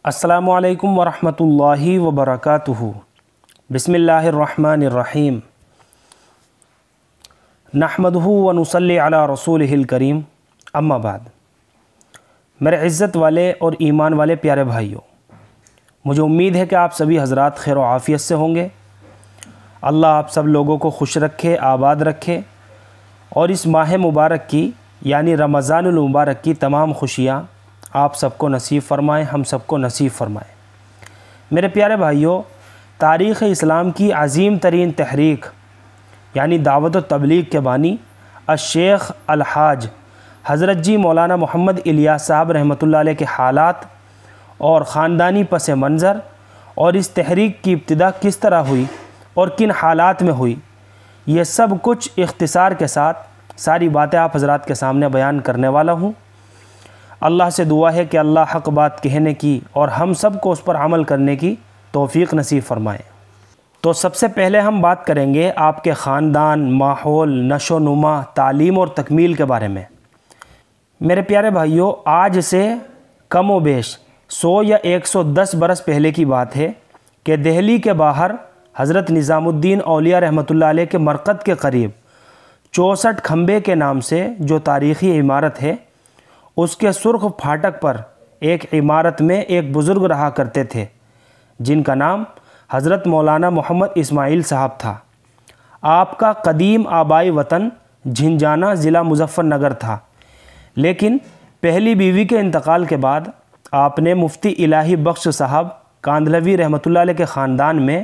السلام علیکم ورحمۃ اللہ وبرکاتہ۔ بسم اللہ الرحمن الرحیم۔ نحمدہ ونصلی علی رسولہ الکریم، اما بعد۔ میرے عزت والے اور ایمان والے پیارے بھائیوں، مجھے امید ہے کہ آپ سبھی حضرات خیر و عافیت سے ہوں گے۔ اللہ آپ سب لوگوں کو خوش رکھے، آباد رکھے، اور اس ماہ مبارک کی یعنی رمضان المبارک کی تمام خوشیاں آپ سب کو نصیب فرمائیں، ہم سب کو نصیب فرمائیں۔ میرے پیارے بھائیوں، تاریخ اسلام کی عظیم ترین تحریک یعنی دعوت و تبلیغ کے بانی الشیخ الحاج حضرت جی مولانا محمد الیاس صاحب رحمۃ اللہ علیہ کے حالات اور خاندانی پس منظر اور اس تحریک کی ابتدا کس طرح ہوئی اور کن حالات میں ہوئی، یہ سب کچھ اختصار کے ساتھ ساری باتیں آپ حضرات کے سامنے بیان کرنے والا ہوں۔ اللہ سے دعا ہے کہ اللہ حق بات کہنے کی اور ہم سب کو اس پر عمل کرنے کی توفیق نصیب فرمائے۔ تو سب سے پہلے ہم بات کریں گے آپ کے خاندان، ماحول، نشو و نما، تعلیم اور تکمیل کے بارے میں۔ میرے پیارے بھائیوں، آج سے کم و بیش 100 یا 110 برس پہلے کی بات ہے کہ دہلی کے باہر حضرت نظام الدین اولیاء رحمۃ اللہ علیہ کے مرقد کے قریب 64 کھمبے کے نام سے جو تاریخی عمارت ہے، اس کے سرخ پھاٹک پر ایک عمارت میں ایک بزرگ رہا کرتے تھے جن کا نام حضرت مولانا محمد اسماعیل صاحب تھا۔ آپ کا قدیم آبائی وطن جھنجھانا ضلع مظفر نگر تھا، لیکن پہلی بیوی کے انتقال کے بعد آپ نے مفتی الہی بخش صاحب کاندھلوی رحمۃ اللہ علیہ کے خاندان میں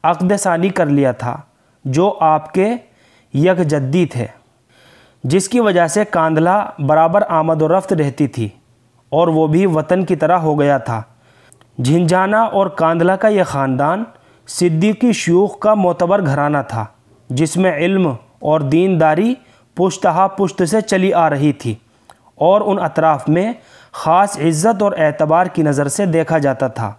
عقد ثانی کر لیا تھا، جو آپ کے یک جدی تھے، جس کی وجہ سے کاندھلا برابر آمد و رفت رہتی تھی اور وہ بھی وطن کی طرح ہو گیا تھا۔ جھنجھانا اور کاندھلا کا یہ خاندان صدیقی شیوخ کا معتبر گھرانہ تھا، جس میں علم اور دینداری پشتہا پشت سے چلی آ رہی تھی اور ان اطراف میں خاص عزت اور اعتبار کی نظر سے دیکھا جاتا تھا۔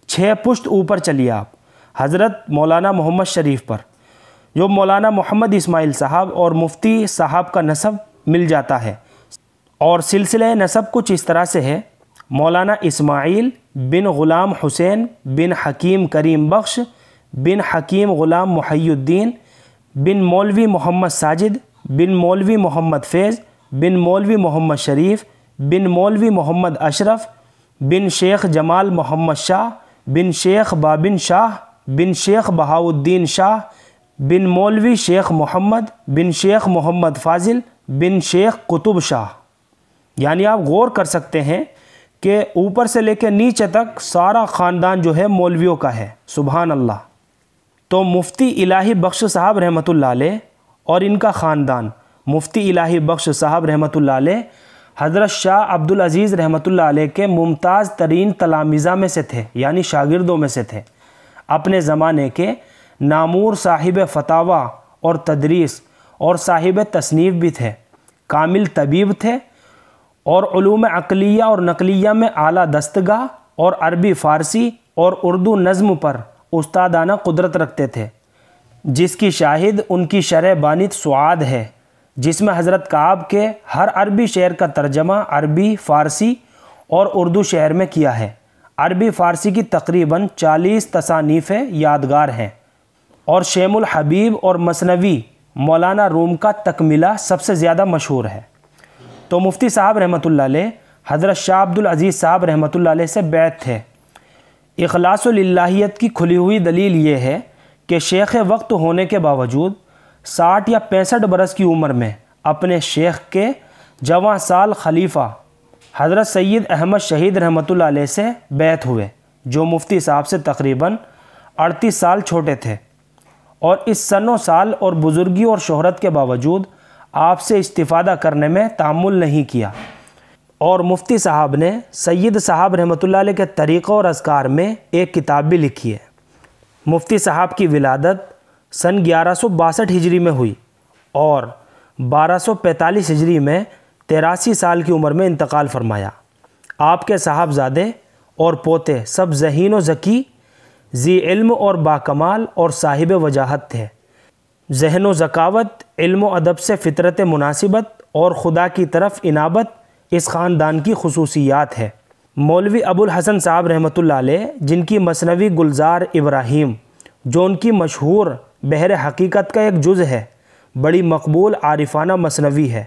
6 پشت اوپر چلیے آپ حضرت مولانا محمد شریف پر، جو مولانا محمد اسماعیل صاحب اور مفتی صاحب کا نسب مل جاتا ہے، اور سلسلہ نسب کچھ اس طرح سے ہے: مولانا اسماعیل بن غلام حسین بن حکیم کریم بخش بن حکیم غلام محی الدین بن مولوی محمد ساجد بن مولوی محمد فیض بن مولوی محمد شریف بن مولوی محمد اشرف بن شیخ جمال محمد شاہ بن شیخ بابن شاہ بن شیخ بہاؤالدین شاہ بن مولوی شیخ محمد بن شیخ محمد فاضل بن شیخ قطب شاہ۔ یعنی آپ غور کر سکتے ہیں کہ اوپر سے لے کے نیچے تک سارا خاندان جو ہے مولویوں کا ہے، سبحان اللہ۔ تو مفتی الہی بخش صاحب رحمۃ اللہ علیہ اور ان کا خاندان مفتی الہی بخش صاحب رحمۃ اللہ علیہ حضرت شاہ عبدالعزیز رحمۃ اللہ علیہ کے ممتاز ترین تلامذہ میں سے تھے، یعنی شاگردوں میں سے تھے۔ اپنے زمانے کے نامور صاحب فتاوی اور تدریس اور صاحب تصنیف بھی تھے، کامل طبیب تھے اور علوم عقلیہ اور نقلیہ میں اعلیٰ دستگاہ اور عربی فارسی اور اردو نظم پر استادانہ قدرت رکھتے تھے، جس کی شاہد ان کی شرح بانت سعاد ہے، جس میں حضرت کعب کے ہر عربی شعر کا ترجمہ عربی فارسی اور اردو شعر میں کیا ہے۔ عربی فارسی کی تقریباً 40 تصانیف یادگار ہیں، اور شیم الحبیب اور مثنوی مولانا روم کا تکملہ سب سے زیادہ مشہور ہے۔ تو مفتی صاحب رحمۃ اللہ علیہ حضرت شاہ عبدالعزیز صاحب رحمۃ اللہ علیہ سے بیعت تھے۔ اخلاص و للہیت کی کھلی ہوئی دلیل یہ ہے کہ شیخ وقت ہونے کے باوجود 60 یا 65 برس کی عمر میں اپنے شیخ کے جواں سال خلیفہ حضرت سید احمد شہید رحمۃ اللہ علیہ سے بیعت ہوئے، جو مفتی صاحب سے تقریباً 38 سال چھوٹے تھے، اور اس سن و سال اور بزرگی اور شہرت کے باوجود آپ سے استفادہ کرنے میں تحمل نہیں کیا، اور مفتی صاحب نے سید صاحب رحمۃ اللہ علیہ کے طریقہ اور اذکار میں ایک کتاب بھی لکھی ہے۔ مفتی صاحب کی ولادت سن 1162 ہجری میں ہوئی اور 1245 ہجری میں 83 سال کی عمر میں انتقال فرمایا۔ آپ کے صاحبزادے اور پوتے سب ذہین و ذکی، ذی علم اور باکمال اور صاحب وجاہت تھے۔ ذہن و ذکاوت، علم و ادب سے فطرت مناسبت اور خدا کی طرف انابت اس خاندان کی خصوصیات ہے۔ مولوی ابو الحسن صاحب رحمۃ اللہ علیہ، جن کی مثنوی گلزار ابراہیم، جو ان کی مشہور بحر حقیقت کا ایک جز ہے، بڑی مقبول عارفانہ مثنوی ہے،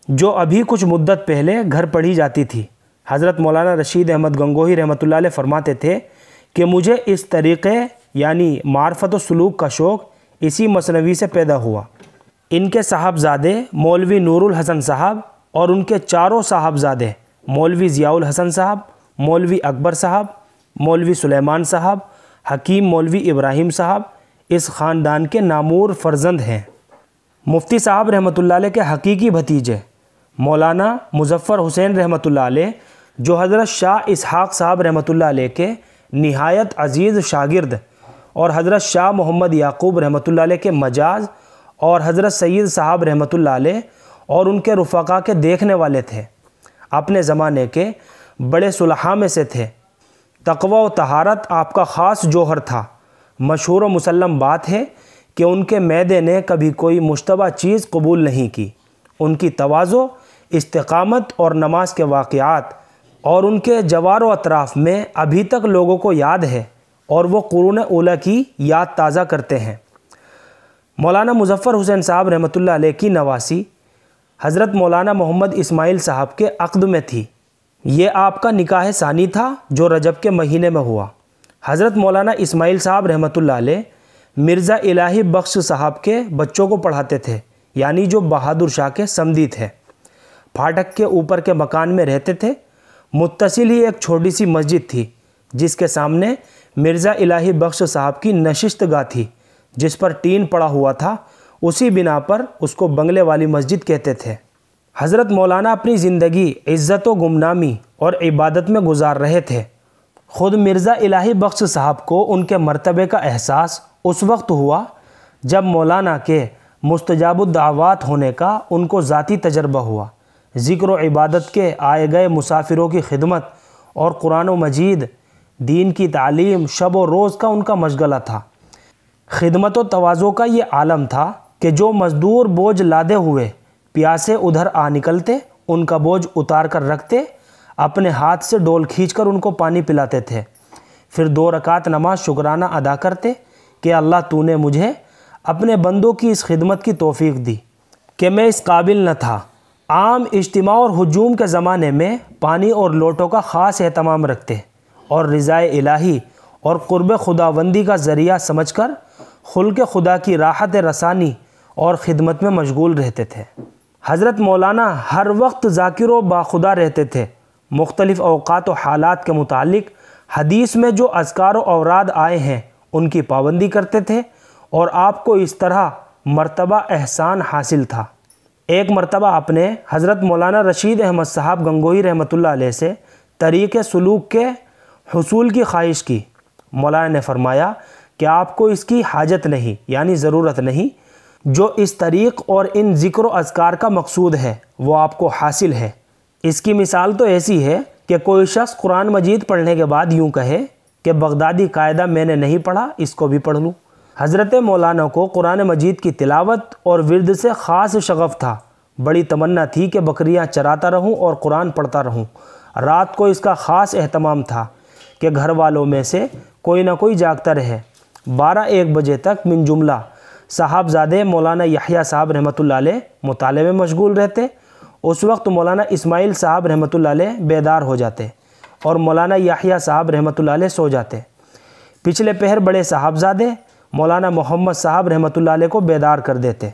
جو ابھی کچھ مدت پہلے گھر پڑھی جاتی تھی۔ حضرت مولانا رشید احمد گنگوہی رحمۃ اللہ علیہ فرماتے تھے کہ مجھے اس طریقے یعنی معرفت و سلوک کا شوق اسی مثنوی سے پیدا ہوا۔ ان کے صاحبزادے مولوی نور الحسن صاحب اور ان کے چاروں صاحبزادے مولوی ضیاء الحسن صاحب، مولوی اکبر صاحب، مولوی سلیمان صاحب، حکیم مولوی ابراہیم صاحب اس خاندان کے نامور فرزند ہیں۔ مفتی صاحب رحمۃ اللہ علیہ کے حقیقی بھتیجے مولانا مظفر حسین رحمۃ اللہ علیہ، جو حضرت شاہ اسحاق صاحب رحمۃ اللہ علیہ کے نہایت عزیز شاگرد اور حضرت شاہ محمد یعقوب رحمۃ اللہ علیہ کے مجاز اور حضرت سید صاحب رحمۃ اللہ علیہ اور ان کے رفقا کے دیکھنے والے تھے، اپنے زمانے کے بڑے صلحاء میں سے تھے۔ تقوی و طہارت آپ کا خاص جوہر تھا۔ مشہور و مسلم بات ہے کہ ان کے معدے نے کبھی کوئی مشتبہ چیز قبول نہیں کی۔ ان کی تواضع، استقامت اور نماز کے واقعات اور ان کے جوار و اطراف میں ابھی تک لوگوں کو یاد ہے اور وہ قرون اولیٰ کی یاد تازہ کرتے ہیں۔ مولانا مظفر حسین صاحب رحمۃ اللہ علیہ کی نواسی حضرت مولانا محمد اسماعیل صاحب کے عقد میں تھی۔ یہ آپ کا نکاح ثانی تھا جو رجب کے مہینے میں ہوا۔ حضرت مولانا اسماعیل صاحب رحمۃ اللہ علیہ مرزا الہی بخش صاحب کے بچوں کو پڑھاتے تھے، یعنی جو بہادر شاہ کے صمدی تھے۔ پھاٹک کے اوپر کے مکان میں رہتے تھے۔ متصل ہی ایک چھوٹی سی مسجد تھی جس کے سامنے مرزا الہی بخش صاحب کی نشست گاہ تھی، جس پر ٹین پڑا ہوا تھا۔ اسی بنا پر اس کو بنگلے والی مسجد کہتے تھے۔ حضرت مولانا اپنی زندگی عزت و گمنامی اور عبادت میں گزار رہے تھے۔ خود مرزا الہی بخش صاحب کو ان کے مرتبے کا احساس اس وقت ہوا جب مولانا کے مستجاب الدعوات ہونے کا ان کو ذاتی تجربہ ہوا۔ ذکر و عبادت کے آئے گئے مسافروں کی خدمت اور قرآن و مجید، دین کی تعلیم شب و روز کا ان کا مشغلہ تھا۔ خدمت و تواضع کا یہ عالم تھا کہ جو مزدور بوجھ لادے ہوئے پیاسے ادھر آ نکلتے، ان کا بوجھ اتار کر رکھتے، اپنے ہاتھ سے ڈول کھینچ کر ان کو پانی پلاتے تھے، پھر 2 رکعت نماز شکرانہ ادا کرتے کہ اللہ تو نے مجھے اپنے بندوں کی اس خدمت کی توفیق دی کہ میں اس قابل نہ تھا۔ عام اجتماع اور ہجوم کے زمانے میں پانی اور لوٹوں کا خاص اہتمام رکھتے اور رضائے الہی اور قرب خداوندی کا ذریعہ سمجھ کر خلق خدا کی راحت رسانی اور خدمت میں مشغول رہتے تھے۔ حضرت مولانا ہر وقت ذاکر و باخدا رہتے تھے۔ مختلف اوقات و حالات کے متعلق حدیث میں جو اذکار و اوراد آئے ہیں ان کی پابندی کرتے تھے، اور آپ کو اس طرح مرتبہ احسان حاصل تھا۔ ایک مرتبہ آپ نے حضرت مولانا رشید احمد صاحب گنگوہی رحمۃ اللہ علیہ سے طریق سلوک کے حصول کی خواہش کی۔ مولانا نے فرمایا کہ آپ کو اس کی حاجت نہیں، یعنی ضرورت نہیں۔ جو اس طریق اور ان ذکر و اذکار کا مقصود ہے وہ آپ کو حاصل ہے۔ اس کی مثال تو ایسی ہے کہ کوئی شخص قرآن مجید پڑھنے کے بعد یوں کہے کہ بغدادی قاعدہ میں نے نہیں پڑھا، اس کو بھی پڑھ لوں۔ حضرت مولانا کو قرآن مجید کی تلاوت اور ورد سے خاص شغف تھا۔ بڑی تمنا تھی کہ بکریاں چراتا رہوں اور قرآن پڑھتا رہوں۔ رات کو اس کا خاص اہتمام تھا کہ گھر والوں میں سے کوئی نہ کوئی جاگتا رہے۔ 12-1 بجے تک من جملہ صاحبزادے مولانا یحییٰ صاحب رحمۃ اللہ علیہ مطالعے میں مشغول رہتے۔ اس وقت مولانا اسماعیل صاحب رحمۃ اللہ علیہ بیدار ہو جاتے اور مولانا یحییٰ صاحب رحمۃ اللہ علیہ سو جاتے۔ پچھلے پہر بڑے صاحبزادے مولانا محمد صاحب رحمۃ اللہ علیہ کو بیدار کر دیتے،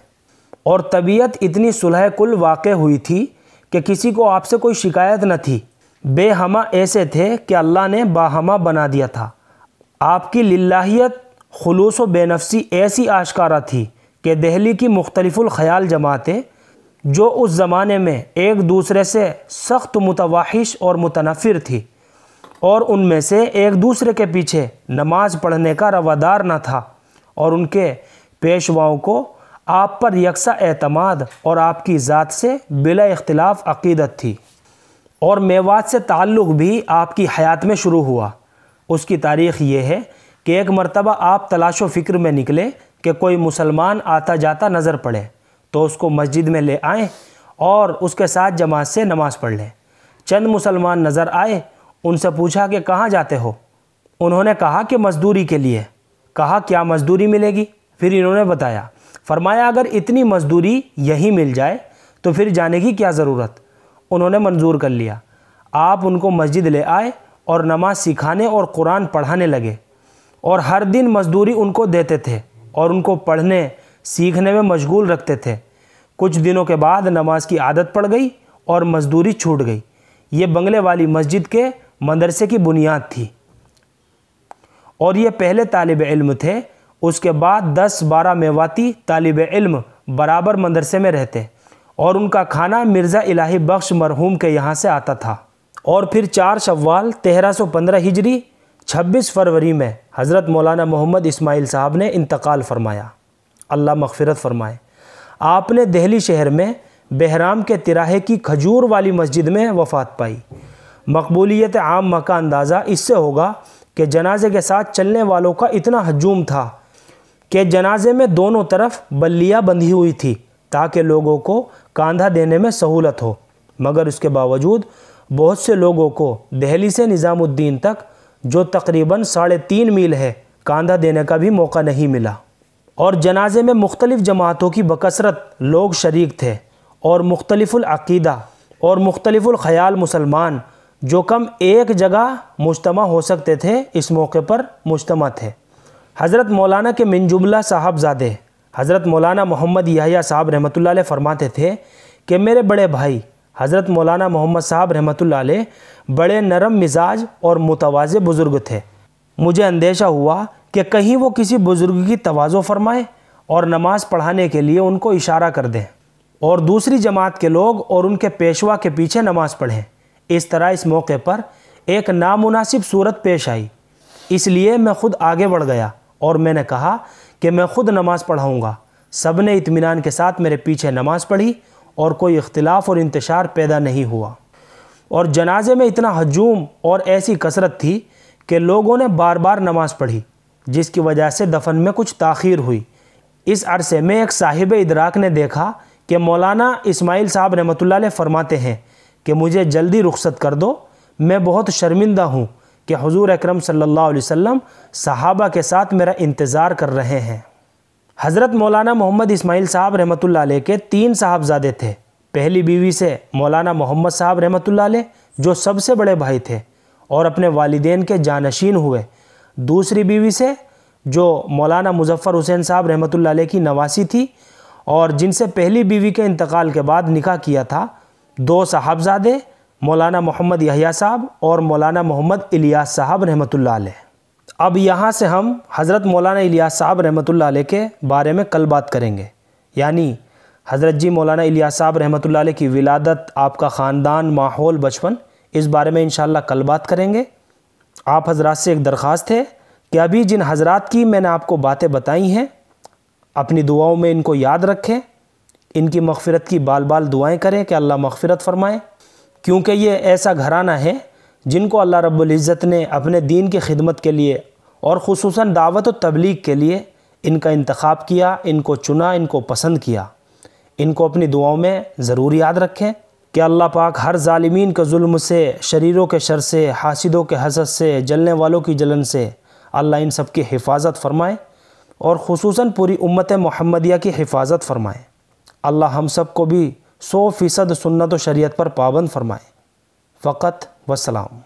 اور طبیعت اتنی صلح کل واقع ہوئی تھی کہ کسی کو آپ سے کوئی شکایت نہ تھی۔ بے ہمہ ایسے تھے کہ اللہ نے باہمہ بنا دیا تھا۔ آپ کی للہیت، خلوص و بے نفسی ایسی آشکارا تھی کہ دہلی کی مختلف الخیال جماعتیں جو اس زمانے میں ایک دوسرے سے سخت متواحش اور متنفر تھی، اور ان میں سے ایک دوسرے کے پیچھے نماز پڑھنے کا روادار نہ تھا، اور ان کے پیشواؤں کو آپ پر یکساں اعتماد اور آپ کی ذات سے بلا اختلاف عقیدت تھی۔ اور میوات سے تعلق بھی آپ کی حیات میں شروع ہوا۔ اس کی تاریخ یہ ہے کہ ایک مرتبہ آپ تلاش و فکر میں نکلے کہ کوئی مسلمان آتا جاتا نظر پڑے تو اس کو مسجد میں لے آئیں اور اس کے ساتھ جماعت سے نماز پڑھ لیں۔ چند مسلمان نظر آئے، ان سے پوچھا کہ کہاں جاتے ہو؟ انہوں نے کہا کہ مزدوری کے لیے۔ کہا کیا مزدوری ملے گی؟ پھر انہوں نے بتایا، فرمایا اگر اتنی مزدوری یہی مل جائے تو پھر جانے کی کیا ضرورت؟ انہوں نے منظور کر لیا۔ آپ ان کو مسجد لے آئے اور نماز سکھانے اور قرآن پڑھانے لگے، اور ہر دن مزدوری ان کو دیتے تھے اور ان کو پڑھنے سیکھنے میں مشغول رکھتے تھے۔ کچھ دنوں کے بعد نماز کی عادت پڑ گئی اور مزدوری چھوٹ گئی۔ یہ بنگلے والی مسجد کے مدرسے کی بنیاد تھی، اور یہ پہلے طالب علم تھے۔ اس کے بعد 10-12 میواتی طالب علم برابر مدرسے میں رہتے، اور ان کا کھانا مرزا الہی بخش مرحوم کے یہاں سے آتا تھا۔ اور پھر 4 شوال 1315 ہجری 26 فروری میں حضرت مولانا محمد اسماعیل صاحب نے انتقال فرمایا، اللہ مغفرت فرمائے۔ آپ نے دہلی شہر میں بہرام کے تراہے کی کھجور والی مسجد میں وفات پائی۔ مقبولیت عام کا اندازہ اس سے ہوگا کہ جنازے کے ساتھ چلنے والوں کا اتنا ہجوم تھا کہ جنازے میں دونوں طرف بلیاں بندھی ہوئی تھی تاکہ لوگوں کو کاندھا دینے میں سہولت ہو، مگر اس کے باوجود بہت سے لوگوں کو دہلی سے نظام الدین تک، جو تقریباً 3.5 میل ہے، کاندھا دینے کا بھی موقع نہیں ملا۔ اور جنازے میں مختلف جماعتوں کی بکثرت لوگ شریک تھے، اور مختلف العقیدہ اور مختلف الخیال مسلمان جو کم ایک جگہ مجتمع ہو سکتے تھے اس موقع پر مجتمع تھے۔ حضرت مولانا کے من جملہ صاحبزادے حضرت مولانا محمد یحییٰ صاحب رحمۃ اللہ علیہ فرماتے تھے کہ میرے بڑے بھائی حضرت مولانا محمد صاحب رحمۃ اللہ علیہ بڑے نرم مزاج اور متواضع بزرگ تھے۔ مجھے اندیشہ ہوا کہ کہیں وہ کسی بزرگ کی تواضع فرمائے اور نماز پڑھانے کے لیے ان کو اشارہ کر دیں، اور دوسری جماعت کے لوگ اور ان کے پیشوا کے پیچھے نماز پڑھیں۔ اس طرح اس موقع پر ایک نامناسب صورت پیش آئی، اس لیے میں خود آگے بڑھ گیا اور میں نے کہا کہ میں خود نماز پڑھاؤں گا۔ سب نے اطمینان کے ساتھ میرے پیچھے نماز پڑھی اور کوئی اختلاف اور انتشار پیدا نہیں ہوا، اور جنازے میں اتنا ہجوم اور ایسی کثرت تھی کہ لوگوں نے بار بار نماز پڑھی، جس کی وجہ سے دفن میں کچھ تاخیر ہوئی۔ اس عرصے میں ایک صاحب ادراک نے دیکھا کہ مولانا اسماعیل صاحب رحمۃ اللہ علیہ فرماتے ہیں کہ مجھے جلدی رخصت کر دو، میں بہت شرمندہ ہوں کہ حضور اکرم صلی اللہ علیہ وسلم صحابہ کے ساتھ میرا انتظار کر رہے ہیں۔ حضرت مولانا محمد اسماعیل صاحب رحمۃ اللہ علیہ کے 3 صاحبزادے تھے۔ پہلی بیوی سے مولانا محمد صاحب رحمۃ اللہ علیہ جو سب سے بڑے بھائی تھے اور اپنے والدین کے جانشین ہوئے۔ دوسری بیوی سے جو مولانا مظفر حسین صاحب رحمۃ اللہ علیہ کی نواسی تھی اور جن سے پہلی بیوی کے انتقال کے بعد نکاح کیا تھا۔ 2 صاحبزادے مولانا محمد یحییٰ صاحب اور مولانا محمد الیاس صاحب رحمۃ اللہ علیہ۔ اب یہاں سے ہم حضرت مولانا الیاس صاحب رحمۃ اللہ علیہ کے بارے میں کل بات کریں گے، یعنی حضرت جی مولانا الیاس صاحب رحمۃ اللہ علیہ کی ولادت، آپ کا خاندان، ماحول، بچپن، اس بارے میں انشاءاللہ کل بات کریں گے۔ آپ حضرات سے ایک درخواست ہے کہ ابھی جن حضرات کی میں نے آپ کو باتیں بتائی ہیں، اپنی دعاؤں میں ان کو یاد رکھیں، ان کی مغفرت کی بال بال دعائیں کریں کہ اللہ مغفرت فرمائے، کیونکہ یہ ایسا گھرانہ ہے جن کو اللہ رب العزت نے اپنے دین کی خدمت کے لیے اور خصوصاً دعوت و تبلیغ کے لیے ان کا انتخاب کیا، ان کو چنا، ان کو پسند کیا۔ ان کو اپنی دعاؤں میں ضرور یاد رکھیں کہ اللہ پاک ہر ظالمین کے ظلم سے، شریروں کے شر سے، حاسدوں کے حسد سے، جلنے والوں کی جلن سے اللہ ان سب کی حفاظت فرمائے، اور خصوصاً پوری امت محمدیہ کی حفاظت فرمائے۔ اللہ ہم سب کو بھی 100% سنت و شریعت پر پابند فرمائے۔ فقط والسلام۔